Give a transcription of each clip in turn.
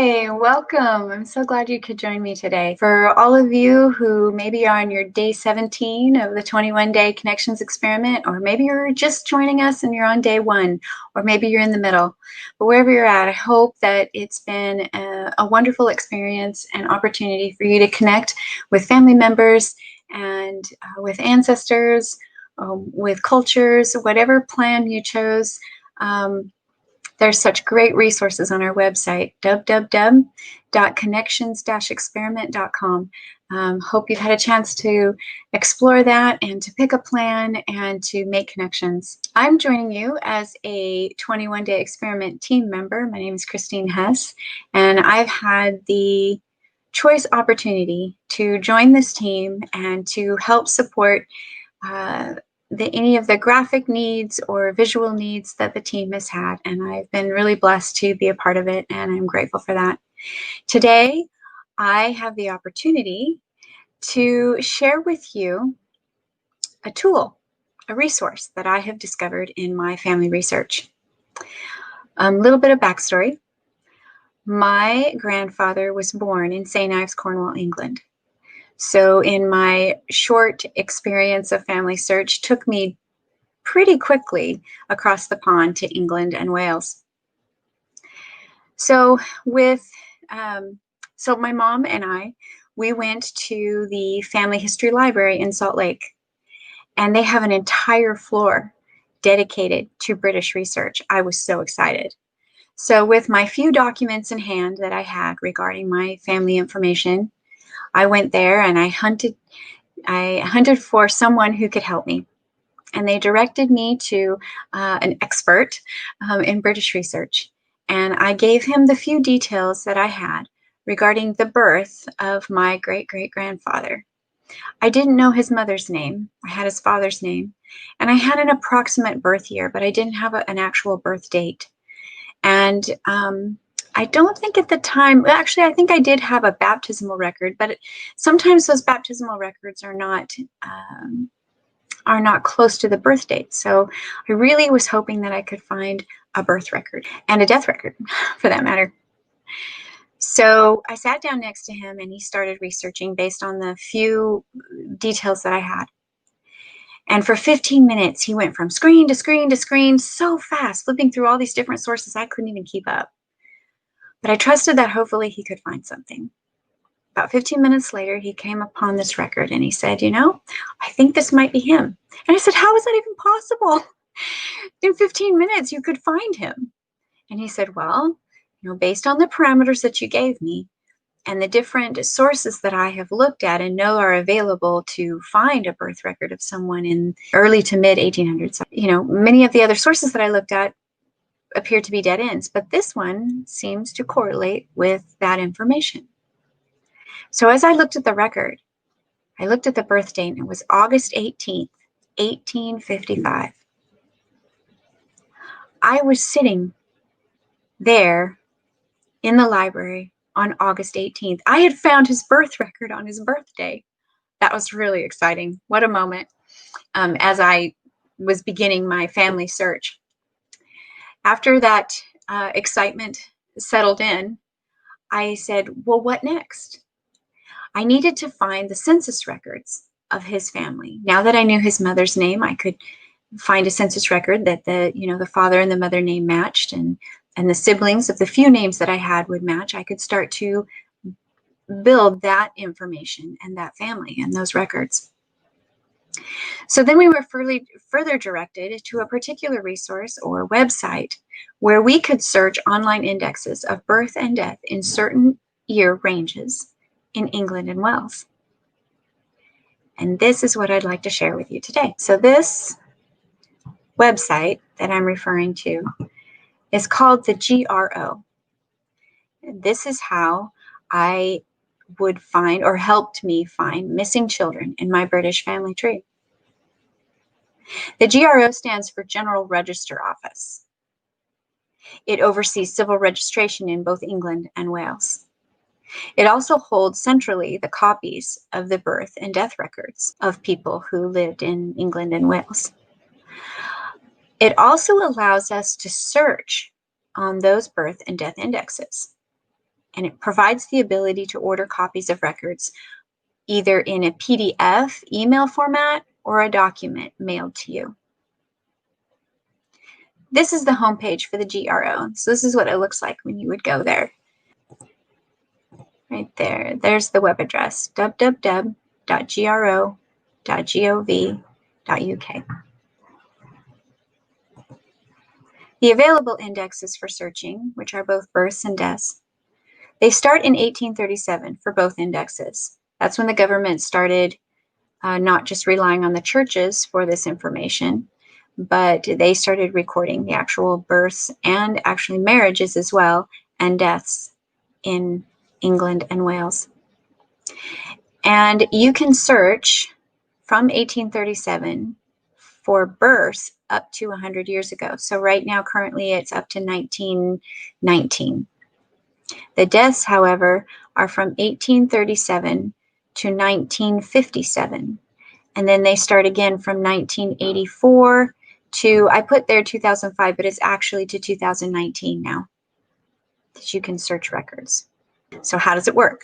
Hi, welcome. I'm so glad you could join me today. For all of you who maybe are on your day 17 of the 21-day connections experiment, or maybe you're just joining us and you're on day 1, or maybe you're in the middle, but wherever you're at, I hope that it's been a wonderful experience and opportunity for you to connect with family members and with ancestors, with cultures, whatever plan you chose. There's such great resources on our website, www.connections-experiment.com. Hope you've had a chance to explore that and to pick a plan and to make connections. I'm joining you as a 21-day experiment team member. My name is Christine Hess, and I've had the choice opportunity to join this team and to help support any of the graphic needs or visual needs that the team has had, and I've been really blessed to be a part of it, and I'm grateful for that. Today, I have the opportunity to share with you a tool, a resource that I have discovered in my family research. A little bit of backstory. My grandfather was born in St. Ives, Cornwall, England. So in my short experience of family search, took me pretty quickly across the pond to England and Wales. So my mom and I, we went to the Family History Library in Salt Lake, and they have an entire floor dedicated to British research. I was so excited. So with my few documents in hand that I had regarding my family information, I went there and I hunted for someone who could help me. And they directed me to an expert in British research. And I gave him the few details that I had regarding the birth of my great-great-grandfather. I didn't know his mother's name. I had his father's name. And I had an approximate birth year, but I didn't have an actual birth date. And I don't think at the time, actually, I think I did have a baptismal record, but sometimes those baptismal records are not close to the birth date. So I really was hoping that I could find a birth record and a death record for that matter. So I sat down next to him and he started researching based on the few details that I had. And for 15 minutes, he went from screen to screen to screen so fast, flipping through all these different sources, I couldn't even keep up. But I trusted that hopefully he could find something. About 15 minutes later, he came upon this record and he said, I think this might be him. And I said, how is that even possible? In 15 minutes, you could find him. And he said, well, based on the parameters that you gave me and the different sources that I have looked at and know are available to find a birth record of someone in early to mid 1800s, many of the other sources that I looked at appear to be dead ends, but this one seems to correlate with that information. So as I looked at the record, I looked at the birth date, and it was August 18th, 1855. I was sitting there in the library on August 18th. I had found his birth record on his birthday. That was really exciting. What a moment as I was beginning my family search. After that excitement settled in, I said, well, what next? I needed to find the census records of his family. Now that I knew his mother's name, I could find a census record that the father and the mother name matched, and the siblings of the few names that I had would match. I could start to build that information and that family and those records. So then we were further directed to a particular resource or website where we could search online indexes of birth and death in certain year ranges in England and Wales. And this is what I'd like to share with you today. So this website that I'm referring to is called the GRO. This is how I would find, or helped me find, missing children in my British family tree. The GRO stands for General Register Office. It oversees civil registration in both England and Wales. It also holds centrally the copies of the birth and death records of people who lived in England and Wales. It also allows us to search on those birth and death indexes. and it provides the ability to order copies of records either in a PDF email format or a document mailed to you. This is the homepage for the GRO. So this is what it looks like when you would go there. Right there. There's the web address, www.gro.gov.uk. The available indexes for searching, which are both births and deaths, they start in 1837 for both indexes. That's when the government started not just relying on the churches for this information, but they started recording the actual births and actually marriages as well, and deaths in England and Wales. And you can search from 1837 for births up to 100 years ago. So right now, currently, it's up to 1919. The deaths, however, are from 1837 to 1957. And then they start again from 1984 to, I put there 2005, but it's actually to 2019 now that you can search records. So how does it work?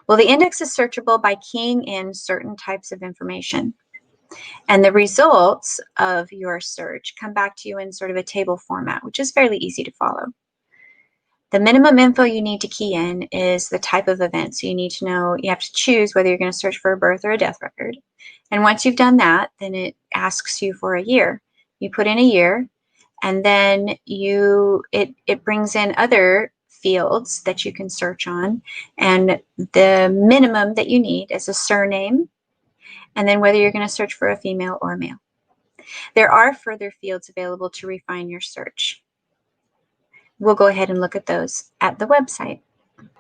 Well, the index is searchable by keying in certain types of information. And the results of your search come back to you in sort of a table format, which is fairly easy to follow. The minimum info you need to key in is the type of event. So you need to know, you have to choose whether you're going to search for a birth or a death record. And once you've done that, then it asks you for a year. You put in a year, and then it brings in other fields that you can search on. And the minimum that you need is a surname, and then whether you're going to search for a female or a male. There are further fields available to refine your search. We'll go ahead and look at those at the website.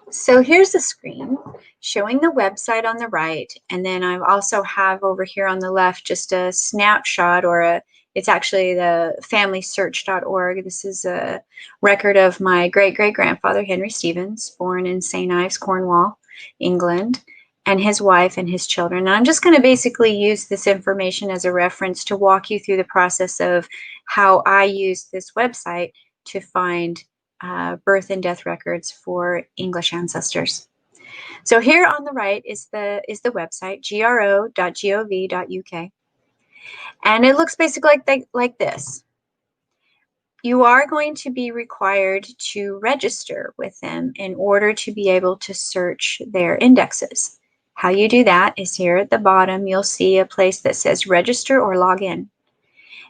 So here's the screen showing the website on the right, and then I also have over here on the left just a snapshot, or it's actually the familysearch.org. This is a record of my great-great-grandfather, Henry Stevens, born in St. Ives, Cornwall, England, and his wife and his children. And I'm just going to basically use this information as a reference to walk you through the process of how I use this website to find birth and death records for English ancestors. So here on the right is the website, gro.gov.uk. And it looks basically like this. You are going to be required to register with them in order to be able to search their indexes. How you do that is here at the bottom, you'll see a place that says register or log in.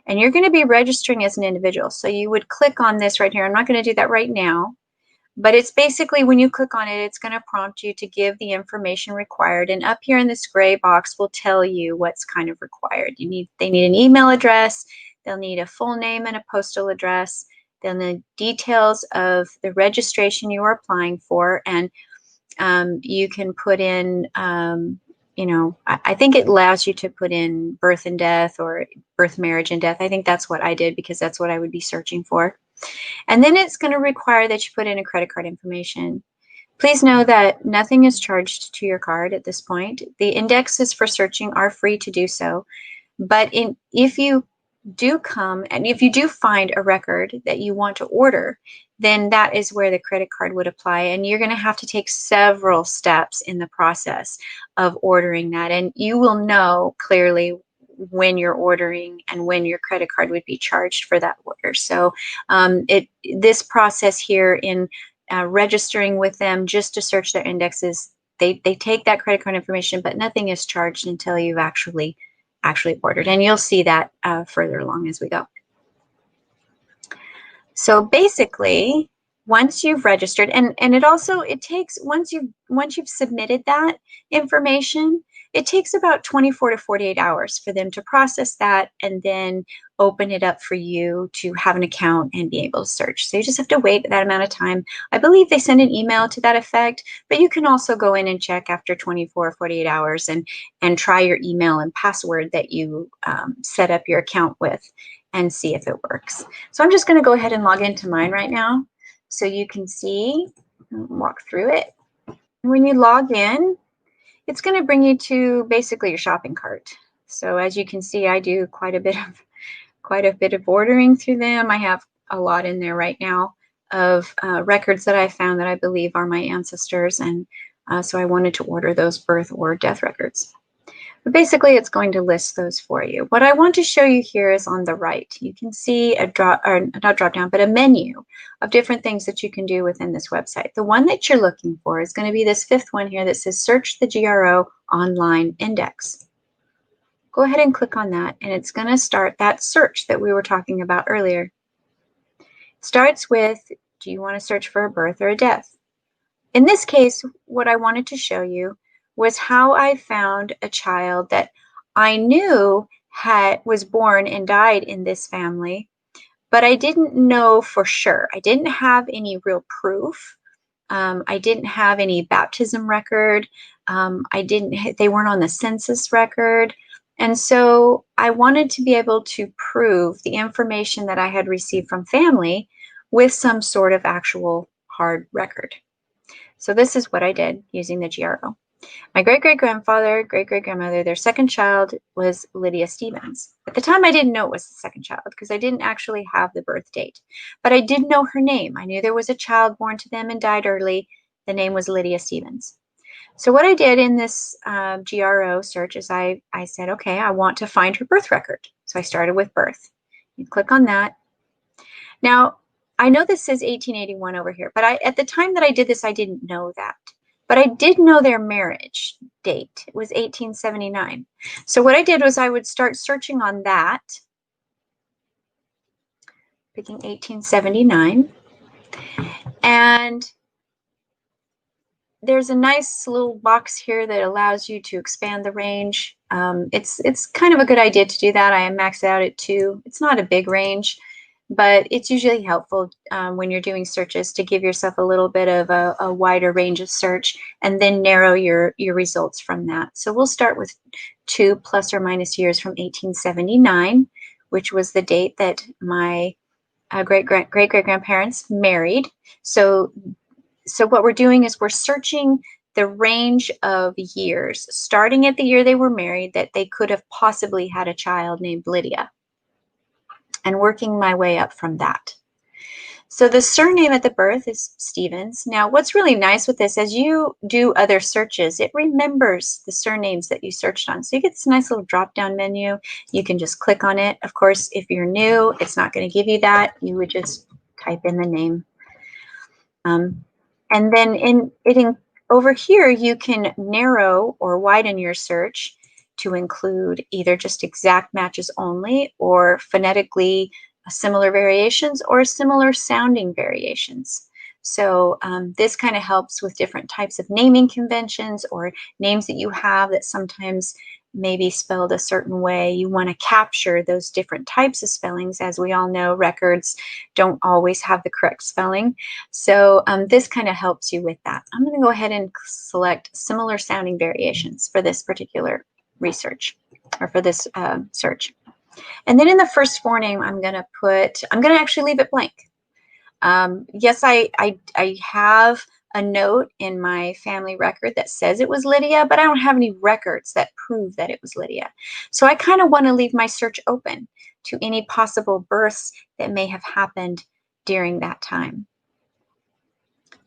And you're going to be registering as an individual. So you would click on this right here. I'm not going to do that right now, but it's basically when you click on it, it's going to prompt you to give the information required. And up here in this gray box will tell you what's kind of required. They need an email address. They'll need a full name and a postal address. They'll need details of the registration you are applying for. And you can put in I think it allows you to put in birth and death, or birth, marriage, and death. I think that's what I did because that's what I would be searching for. And then it's going to require that you put in a credit card information. Please know that nothing is charged to your card at this point. The indexes for searching are free to do so. But if you do come and if you do find a record that you want to order, then that is where the credit card would apply. And you're going to have to take several steps in the process of ordering that. And you will know clearly when you're ordering and when your credit card would be charged for that order. So this process here in registering with them just to search their indexes, they take that credit card information, but nothing is charged until you've actually ordered. And you'll see that further along as we go. So basically, once you've registered, and it takes, once you've submitted that information, it takes about 24 to 48 hours for them to process that and then open it up for you to have an account and be able to search. So you just have to wait that amount of time. I believe they send an email to that effect, but you can also go in and check after 24 or 48 hours and try your email and password that you set up your account with and see if it works. So I'm just going to go ahead and log into mine right now so you can see, walk through it. When you log in, it's going to bring you to basically your shopping cart. So as you can see, I do quite a bit of ordering through them. I have a lot in there right now. of records that I found that I believe are my ancestors, and so I wanted to order those birth or death records. But basically, it's going to list those for you. What I want to show you here is on the right. You can see a not drop down, but a menu of different things that you can do within this website. The one that you're looking for is going to be this fifth one here that says Search the GRO Online Index. Go ahead and click on that, and it's going to start that search that we were talking about earlier. It starts with, do you want to search for a birth or a death? In this case, what I wanted to show you was how I found a child that I knew was born and died in this family, but I didn't know for sure. I didn't have any real proof. I didn't have any baptism record. They weren't on the census record. And so I wanted to be able to prove the information that I had received from family with some sort of actual hard record. So this is what I did using the GRO. My great-great-grandfather, great-great-grandmother, their second child was Lydia Stevens. At the time, I didn't know it was the second child because I didn't actually have the birth date. But I did know her name. I knew there was a child born to them and died early. The name was Lydia Stevens. So what I did in this GRO search is I said, okay, I want to find her birth record. So I started with birth. You click on that. Now, I know this says 1881 over here, but at the time that I did this, I didn't know that. But I did know their marriage date. It was 1879. So what I did was I would start searching on that, picking 1879. And there's a nice little box here that allows you to expand the range. It's kind of a good idea to do that. I maxed out at 2. It's not a big range, but it's usually helpful when you're doing searches to give yourself a little bit of a wider range of search and then narrow your results from that. So we'll start with 2 plus or minus years from 1879, which was the date that my great-great-grandparents married. So what we're doing is we're searching the range of years, starting at the year they were married, that they could have possibly had a child named Lydia, and working my way up from that. So the surname at the birth is Stevens. Now, what's really nice with this, as you do other searches, it remembers the surnames that you searched on. So you get this nice little drop-down menu. You can just click on it. Of course, if you're new, it's not going to give you that. You would just type in the name. And then over here, you can narrow or widen your search to include either just exact matches only, or phonetically similar variations, or similar sounding variations. So this kind of helps with different types of naming conventions or names that you have that sometimes may be spelled a certain way. You want to capture those different types of spellings. As we all know, records don't always have the correct spelling. So this kind of helps you with that. I'm going to go ahead and select similar sounding variations for this particular research, or for this search. And then in the first forename, I'm going to actually leave it blank. Yes, I have a note in my family record that says it was Lydia, but I don't have any records that prove that it was Lydia. So I kind of want to leave my search open to any possible births that may have happened during that time.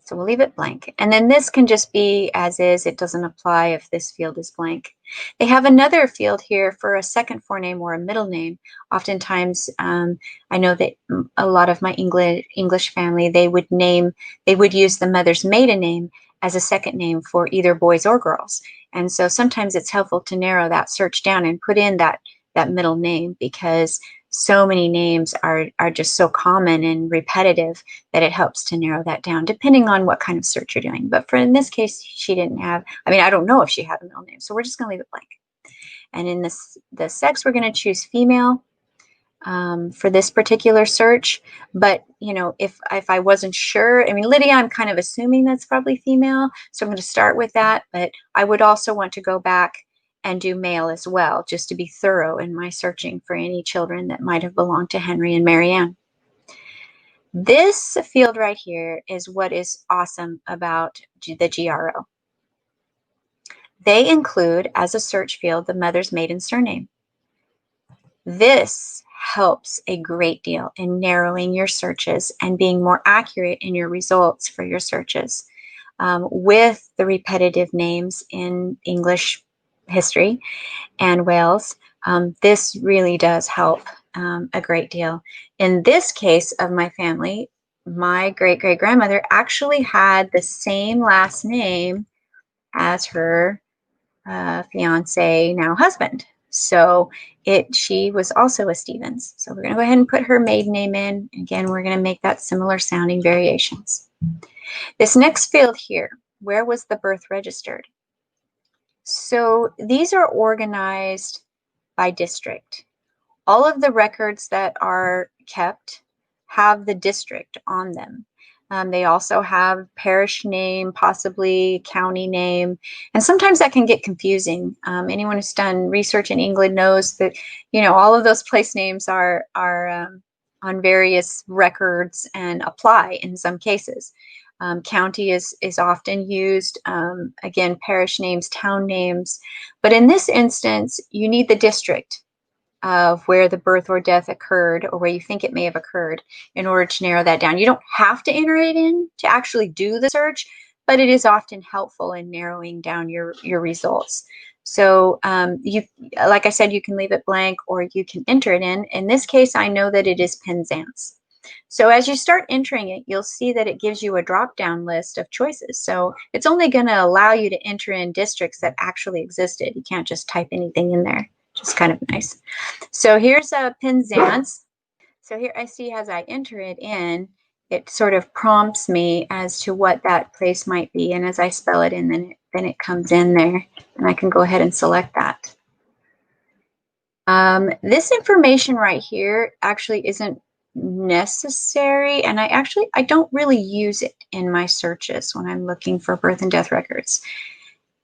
So we'll leave it blank. And then this can just be as is. It doesn't apply if this field is blank. They have another field here for a second forename or a middle name. Oftentimes, I know that a lot of my English family, they would use the mother's maiden name as a second name for either boys or girls. And so sometimes it's helpful to narrow that search down and put in that middle name, because so many names are just so common and repetitive that it helps to narrow that down, depending on what kind of search you're doing. But in this case, she didn't have, I don't know if she had a middle name, so we're just going to leave it blank. And in the sex, we're going to choose female for this particular search. But, if I wasn't sure, Lydia, I'm kind of assuming that's probably female, so I'm going to start with that. But I would also want to go back and do male as well, just to be thorough in my searching for any children that might have belonged to Henry and Mary Ann. This field right here is what is awesome about the GRO. They include, as a search field, the mother's maiden surname. This helps a great deal in narrowing your searches and being more accurate in your results for your searches. With the repetitive names in English history and Wales, this really does help a great deal. In this case of my family, my great-great-grandmother actually had the same last name as her fiance, now husband. So she was also a Stevens. So we're going to go ahead and put her maiden name in. Again, we're going to make that similar sounding variations. This next field here, where was the birth registered? So these are organized by district. All of the records that are kept have the district on them. They also have parish name, possibly county name, and sometimes that can get confusing. Anyone who's done research in England knows that, you know, all of those place names are on various records and apply in some cases. County is often used, again, parish names, town names, but in this instance, you need the district of where the birth or death occurred, or where you think it may have occurred, in order to narrow that down. You don't have to enter it in to actually do the search, but it is often helpful in narrowing down your results. So like I said, you can leave it blank or you can enter it in. In this case, I know that it is Penzance. So as you start entering it, you'll see that it gives you a drop-down list of choices. So it's only going to allow you to enter in districts that actually existed. You can't just type anything in there, which is kind of nice. So here's a Penzance. So here I see, as I enter it in, it sort of prompts me as to what that place might be. And as I spell it in, then it comes in there, and I can go ahead and select that. This information right here actually isn't necessary, and I don't really use it in my searches when I'm looking for birth and death records.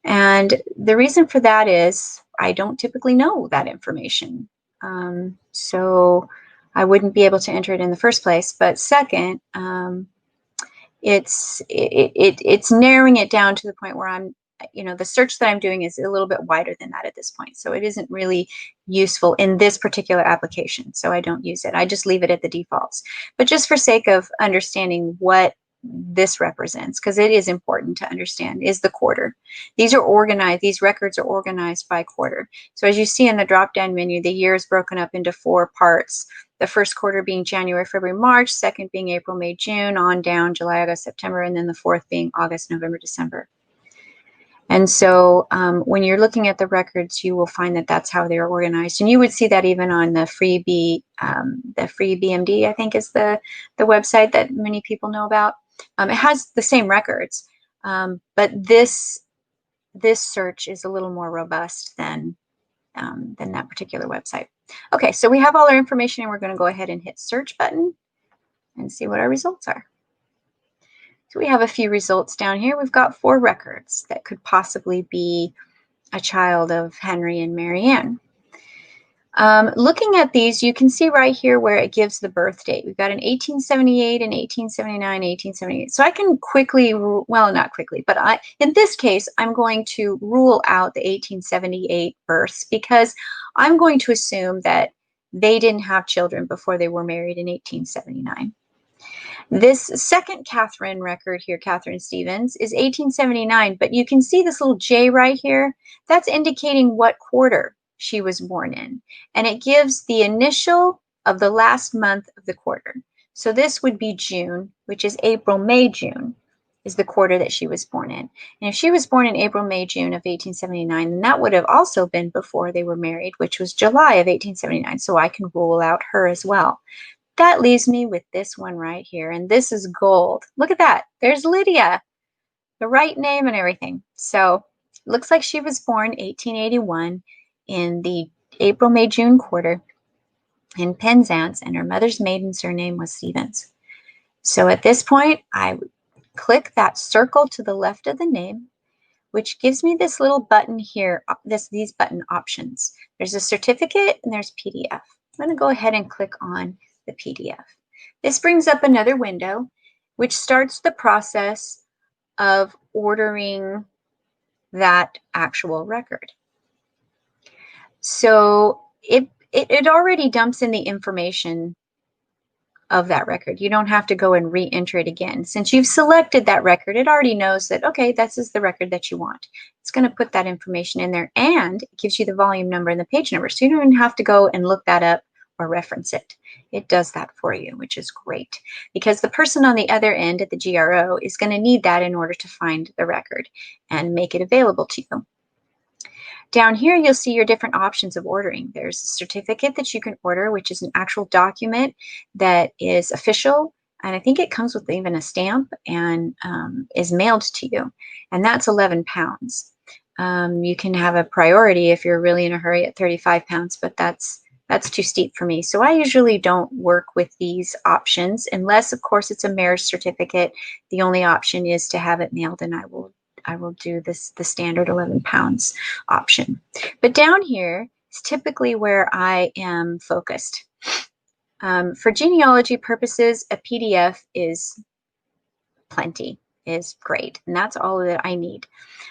And the reason for that is I don't typically know that information. So I wouldn't be able to enter it in the first place. But second, it's narrowing it down to the point where I'm, you know, the search that I'm doing is a little bit wider than that at this point. So it isn't really useful in this particular application. So I don't use it. I just leave it at the defaults. But just for sake of understanding what this represents, because it is important to understand, is the quarter. These are organized, these records are organized by quarter. So as you see in the drop-down menu, the year is broken up into 4 parts. The first quarter being January, February, March, second being April, May, June, on down July, August, September, and then the fourth being August, November, December. And so when you're looking at the records, you will find that that's how they're organized. And you would see that even on the free BMD, I think is the website that many people know about. It has the same records, but this search is a little more robust than that particular website. Okay, so we have all our information, and we're going to go ahead and hit search button and see what our results are. So we have a few results down here. We've got 4 records that could possibly be a child of Henry and Mary Ann. Looking at these, you can see right here where it gives the birth date. We've got an 1878, an 1879, 1878. So I can quickly, well, not quickly, but in this case, I'm going to rule out the 1878 births, because I'm going to assume that they didn't have children before they were married in 1879. This second Catherine record here, Catherine Stevens, is 1879, but you can see this little J right here. That's indicating what quarter she was born in, and it gives the initial of the last month of the quarter. So this would be June, which is April, May, June is the quarter that she was born in. And if she was born in April, May, June of 1879, then that would have also been before they were married, which was July of 1879. So I can rule out her as well. That leaves me with this one right here, and this is gold. Look at that. There's Lydia, the right name and everything. So looks like she was born 1881 in the April, May, June quarter in Penzance, and her mother's maiden surname was Stevens. So at this point, I would click that circle to the left of the name, which gives me this little button here, these button options. There's a certificate and there's PDF. I'm going to go ahead and click on the PDF. This brings up another window, which starts the process of ordering that actual record. So it already dumps in the information of that record. You don't have to go and re-enter it again. Since you've selected that record, it already knows that, okay, this is the record that you want. It's going to put that information in there, and it gives you the volume number and the page number. So you don't even have to go and look that up or reference it. It does that for you, which is great, because the person on the other end at the GRO is going to need that in order to find the record and make it available to you. Down here, you'll see your different options of ordering. There's a certificate that you can order, which is an actual document that is official, and I think it comes with even a stamp and is mailed to you, and that's 11 pounds. You can have a priority if you're really in a hurry at 35 pounds, but that's too steep for me. So I usually don't work with these options unless, of course, it's a marriage certificate. The only option is to have it mailed, and I will do the standard 11 pounds option. But down here is typically where I am focused. For genealogy purposes, a PDF is plenty, is great, and that's all that I need.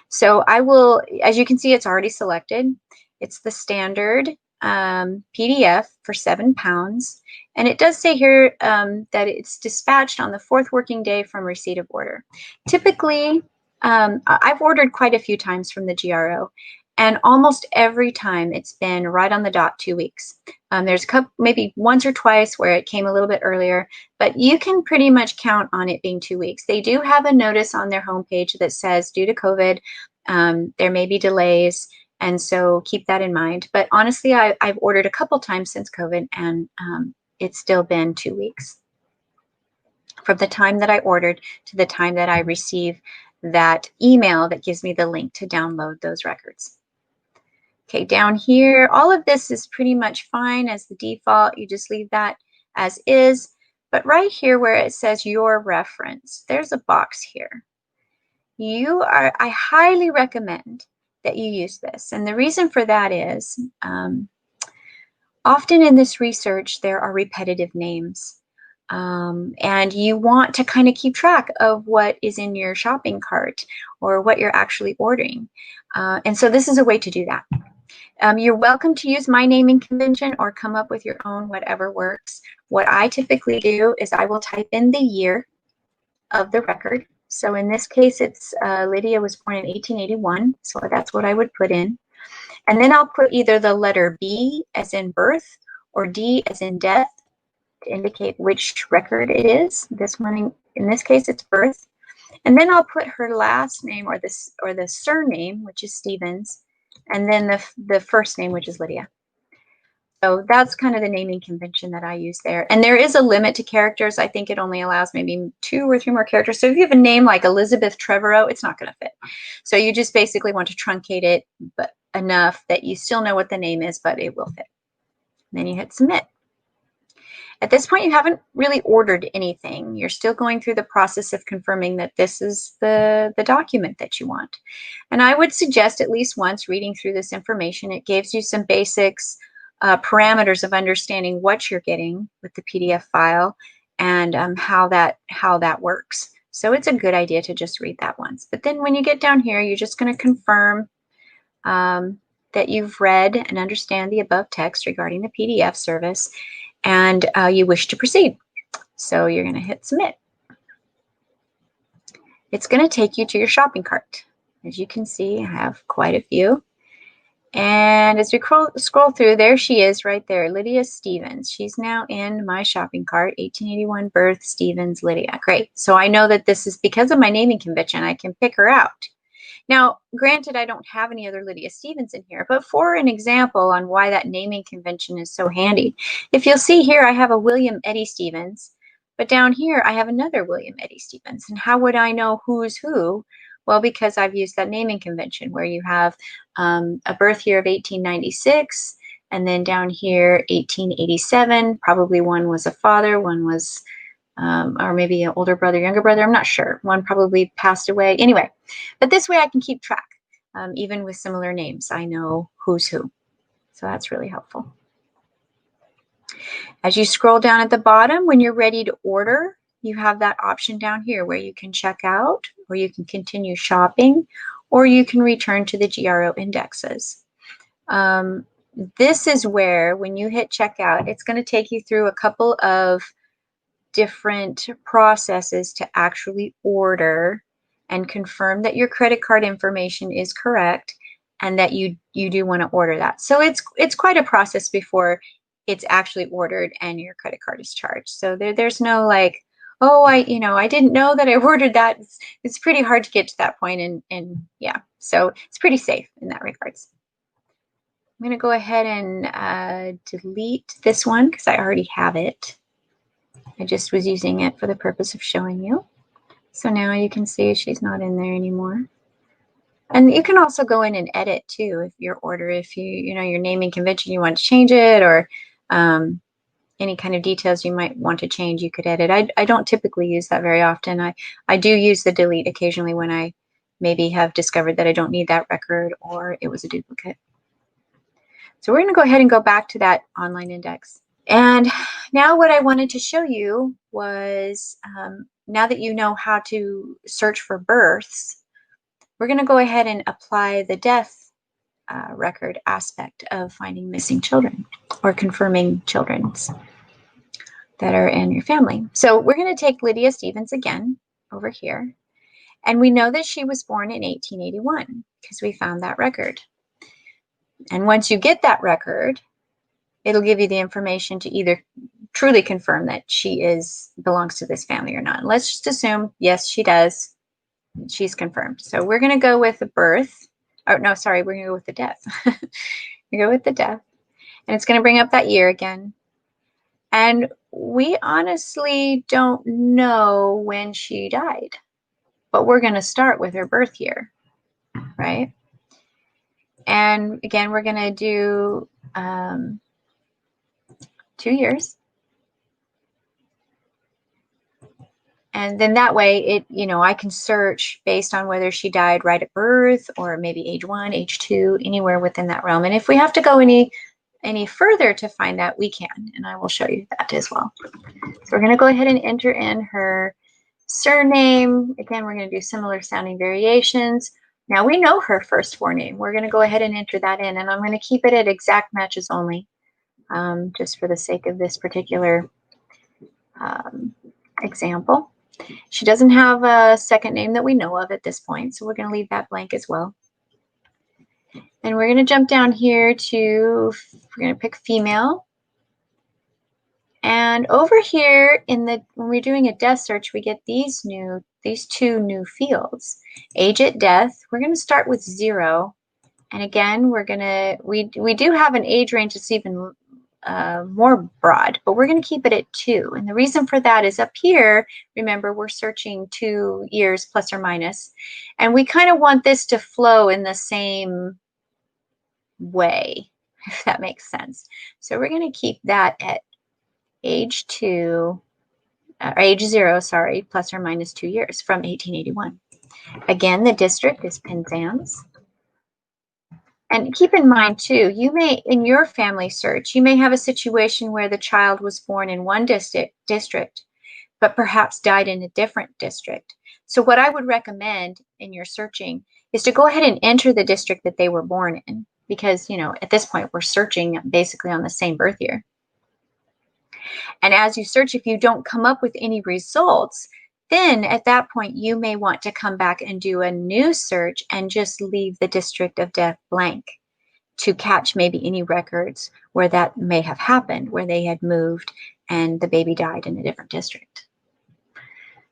So I will, as you can see, it's already selected. It's the standard PDF for 7 pounds. And it does say here that it's dispatched on the 4th working day from receipt of order. Typically, I've ordered quite a few times from the GRO, and almost every time it's been right on the dot 2 weeks. There's a couple, maybe once or twice where it came a little bit earlier, but you can pretty much count on it being 2 weeks. They do have a notice on their homepage that says, due to COVID, there may be delays, and so keep that in mind. But honestly, I've ordered a couple times since COVID, and it's still been 2 weeks from the time that I ordered to the time that I receive that email that gives me the link to download those records. Okay, down here, all of this is pretty much fine as the default. You just leave that as is. But right here where it says your reference, there's a box here. I highly recommend that you use this. And the reason for that is often in this research, there are repetitive names. And you want to kind of keep track of what is in your shopping cart or what you're actually ordering. And so this is a way to do that. You're welcome to use my naming convention or come up with your own, whatever works. What I typically do is I will type in the year of the record. So in this case, it's Lydia was born in 1881. So that's what I would put in. And then I'll put either the letter B as in birth or D as in death to indicate which record it is. This one, in this case, it's birth. And then I'll put her last name or the surname, which is Stevens, and then the first name, which is Lydia. So that's kind of the naming convention that I use there. And there is a limit to characters. I think it only allows maybe 2 or 3 more characters. So if you have a name like Elizabeth Trevorrow, it's not going to fit. So you just basically want to truncate it, but enough that you still know what the name is, but it will fit. And then you hit submit. At this point, you haven't really ordered anything. You're still going through the process of confirming that this is the document that you want. And I would suggest at least once reading through this information. It gives you some basics, parameters of understanding what you're getting with the PDF file and how that works. So it's a good idea to just read that once. But then when you get down here, you're just going to confirm that you've read and understand the above text regarding the PDF service, and you wish to proceed. So you're going to hit submit. It's going to take you to your shopping cart. As you can see, I have quite a few. And as we scroll through, there she is right there, Lydia Stevens. She's now in my shopping cart, 1881 birth, Stevens, Lydia. Great. So I know that this is because of my naming convention, I can pick her out. Now, granted, I don't have any other Lydia Stevens in here, but for an example on why that naming convention is so handy, if you'll see here, I have a William Eddie Stevens, but down here, I have another William Eddie Stevens. And how would I know who's who? Well, because I've used that naming convention where you have a birth year of 1896, and then down here, 1887, probably one was a father, one was or maybe an older brother, younger brother, I'm not sure. One probably passed away. Anyway, but this way I can keep track. Even with similar names, I know who's who. So that's really helpful. As you scroll down at the bottom, when you're ready to order, you have that option down here where you can check out, or you can continue shopping, or you can return to the GRO indexes. this is where, when you hit checkout, it's going to take you through a couple of different processes to actually order and confirm that your credit card information is correct and that you do want to order that. So it's quite a process before it's actually ordered and your credit card is charged. So there's no like, oh, I didn't know that I ordered that. It's pretty hard to get to that point, and yeah, so it's pretty safe in that regards. I'm going to go ahead and delete this one because I already have it. I just was using it for the purpose of showing you. So now you can see she's not in there anymore. And you can also go in and edit too if your order, if your naming convention, you want to change it, or any kind of details you might want to change, you could edit. I don't typically use that very often. I do use the delete occasionally when I maybe have discovered that I don't need that record or it was a duplicate. So we're going to go ahead and go back to that online index. And now what I wanted to show you was, now that you know how to search for births, we're going to go ahead and apply the death record aspect of finding missing children or confirming children's that are in your family. So we're going to take Lydia Stevens again over here. And we know that she was born in 1881 because we found that record. And once you get that record, it'll give you the information to either truly confirm that she belongs to this family or not. And let's just assume, yes, she does. She's confirmed. So we're going to go with the birth. Oh, no, sorry, we're going to go with the death. We go with the death. And it's going to bring up that year again. And we honestly don't know when she died, but we're going to start with her birth year, right? And again, we're going to do 2 years. And then that way I can search based on whether she died right at birth or maybe age 1, age 2, anywhere within that realm. And if we have to go any further to find that, we can, and I will show you that as well. So we're going to go ahead and enter in her surname. Again, we're going to do similar sounding variations. Now we know her first forename. We're going to go ahead and enter that in, and I'm going to keep it at exact matches only, just for the sake of this particular example. She doesn't have a second name that we know of at this point, so we're going to leave that blank as well. And we're going to jump down here to, we're going to pick female. And over here when we're doing a death search, we get these two new fields. Age at death, we're going to start with 0. And again, we do have an age range that's even more broad, but we're going to keep it at 2. And the reason for that is up here, remember, we're searching 2 years plus or minus, and we kind of want this to flow in the same way, if that makes sense. So we're going to keep that at age 0, sorry, plus or minus 2 years from 1881. Again, the district is Penzance. And keep in mind too, you may, in your family search, you may have a situation where the child was born in one district, but perhaps died in a different district. So what I would recommend in your searching is to go ahead and enter the district that they were born in, because, at this point, we're searching basically on the same birth year. And as you search, if you don't come up with any results, then at that point, you may want to come back and do a new search and just leave the district of death blank to catch maybe any records where that may have happened, where they had moved and the baby died in a different district.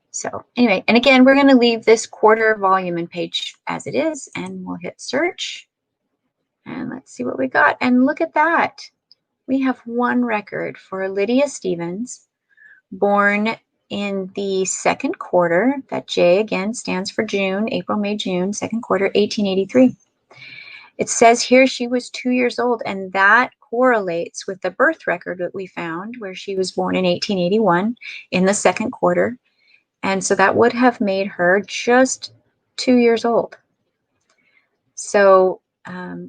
So anyway, and again, we're going to leave this quarter volume and page as it is, and we'll hit search. And let's see what we got. And look at that. We have one record for Lydia Stevens, born in the second quarter. That J again stands for June, April, May, June, second quarter, 1883. It says here she was 2 years old, and that correlates with the birth record that we found, where she was born in 1881 in the second quarter. And so that would have made her just 2 years old. So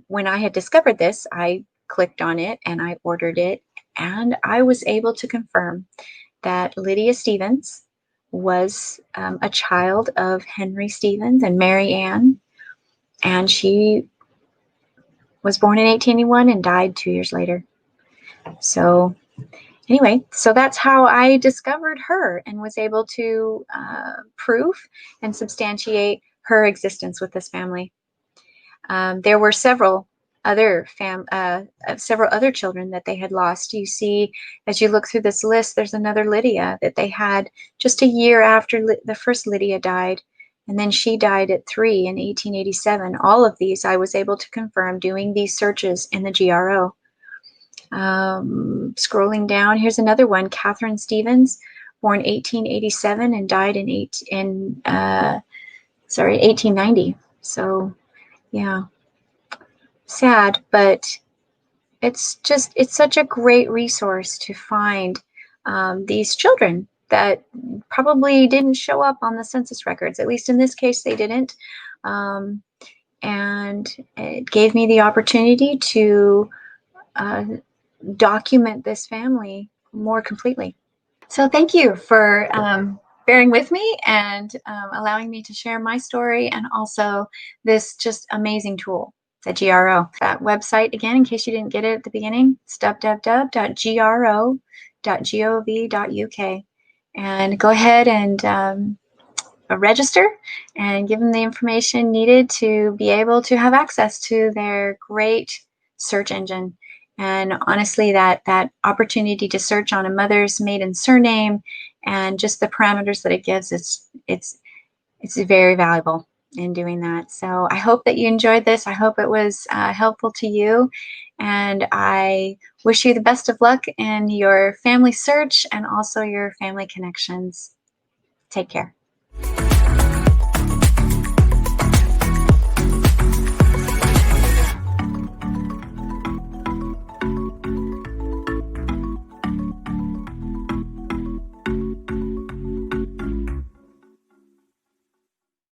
when I had discovered this, I clicked on it and I ordered it, and I was able to confirm that Lydia Stevens was a child of Henry Stevens and Mary Ann, and she was born in 1881 and died 2 years later. So anyway, so that's how I discovered her and was able to prove and substantiate her existence with this family. There were several other children that they had lost. You see, as you look through this list, there's another Lydia that they had just a year after the first Lydia died, and then she died at 3 in 1887. All of these I was able to confirm doing these searches in the GRO. Scrolling down, here's another one, Catherine Stevens, born 1887 and died in 1890. So yeah, sad, but it's such a great resource to find these children that probably didn't show up on the census records. At least in this case, they didn't. And it gave me the opportunity to document this family more completely. So thank you for bearing with me and allowing me to share my story, and also this just amazing tool, the GRO. That website again, in case you didn't get it at the beginning, it's www.gro.gov.uk, and go ahead and register and give them the information needed to be able to have access to their great search engine. And honestly, that opportunity to search on a mother's maiden surname and just the parameters that it gives, it's very valuable in doing that. So I hope that you enjoyed this. I hope it was helpful to you, and I wish you the best of luck in your family search and also your family connections. Take care.